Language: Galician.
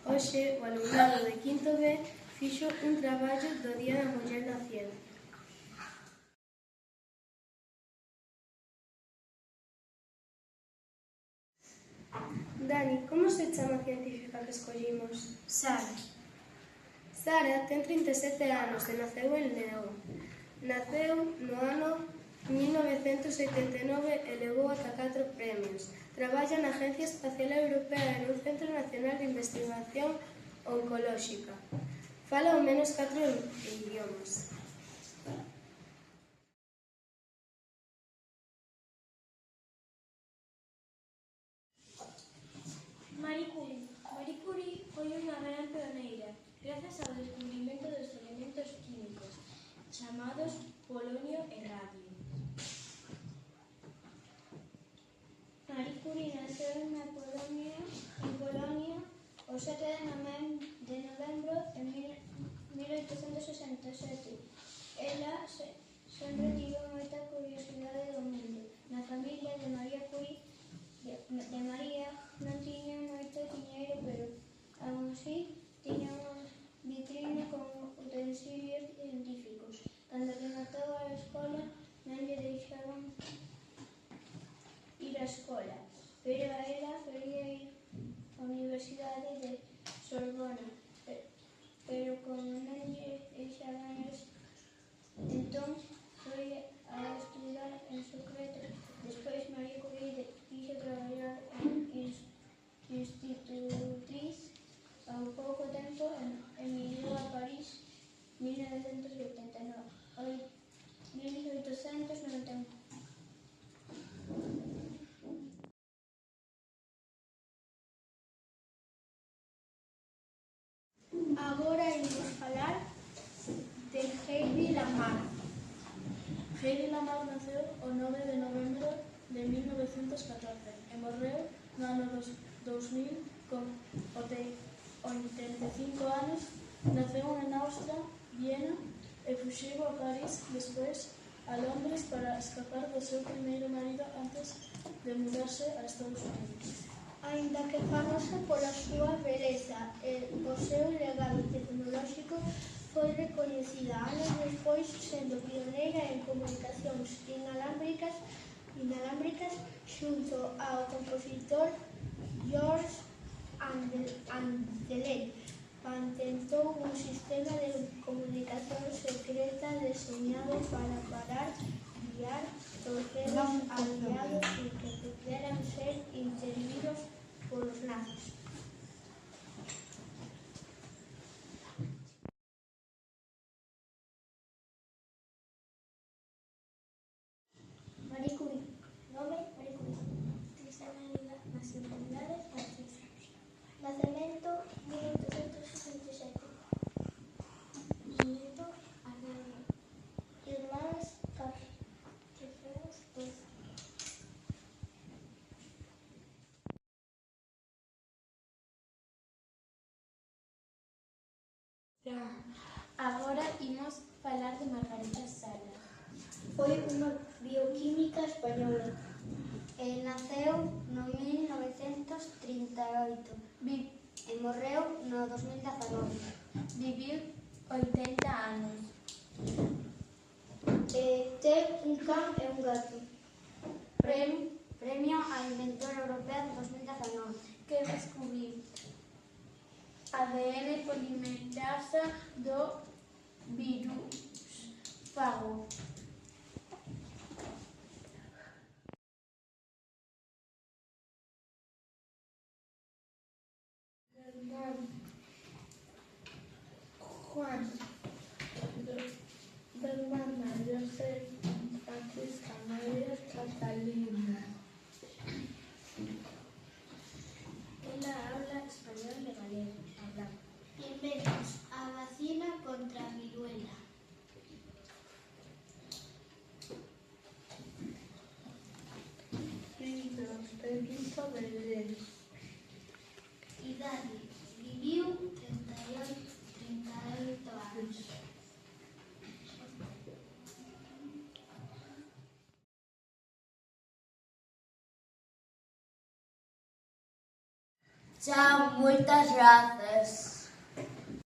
Hoxe, o alumnado de quinto B fixo un traballo do Día da Muller na Ciencia. Dani, como se chama a científica que escollimos? Sara. Sara ten 37 anos e naceu en León. Naceu no ano 1989 e levou ata 4 premios. Traballa na Agencia Espacial Europea e nun Centro Nacional de Investigación Oncolóxica. Fala ao menos 4 idiomas. Marie Curie. Marie Curie foi unha gran pioneira grazas ao descubrimento dos elementos químicos chamados polonio e radio. Marie Curie naceu en Polonia o 7 de novembro de 1867. Ela sempre tivo moita curiosidade do mundo. Na familia de María Curie de María non tiña moito diñeiro, pero aún así tiña unha vitrina con utensilios científicos. Cando rematou a escola non lle deixaban ir á escola, pero a ela quería ir á Universidade de Sorbona, pero como non lle deixaban entón foi a estudar en secreto. Despois María Curie quixo traballar en institutriz. Ao pouco tempo emigrou a París 1891. Agora imos falar de Heidi Lamar. Heidi Lamar naceu o 9 de novembro de 1914 e morreu no ano 2000 con 85 anos. Naceu en Austria, Viena, e fuxiu a París, despois a Londres para escapar do seu primeiro marido antes de mudarse a Estados Unidos. Aínda que famosa pola súa beleza e o seu legado tecnolóxico, foi recoñecida anos despois sendo pioneira en comunicacións inalámbricas xunto ao compositor George Andeley. Patentou un sistema de comunicación secreta deseñado para parar, guiar torpedos aliados e que puderan ser intervidos polos nazis. Marie Curie. Nome: Marie Curie. Nacionalidade: francesa. Nacemento: 1867. Nieto: Alemania. Irmáns: Catherine, 12. Agora imos falar de Margarita Salas. Foi unha bioquímica española. Naceu no 1938 e morreu no 2019. Viviu 80 anos. Ten un can e un gato. Premio á Inventora Europea de 2019. Que descubriu ADN polimerasa do virus fago. Juan, Bernarda, José, Francisca, María, Catalina. Ela habla español e galego. Inventos: a vacina contra a viruela. Libros, Pepito Belén. Idade: viviu 38 anos. Chao, moitas grazas.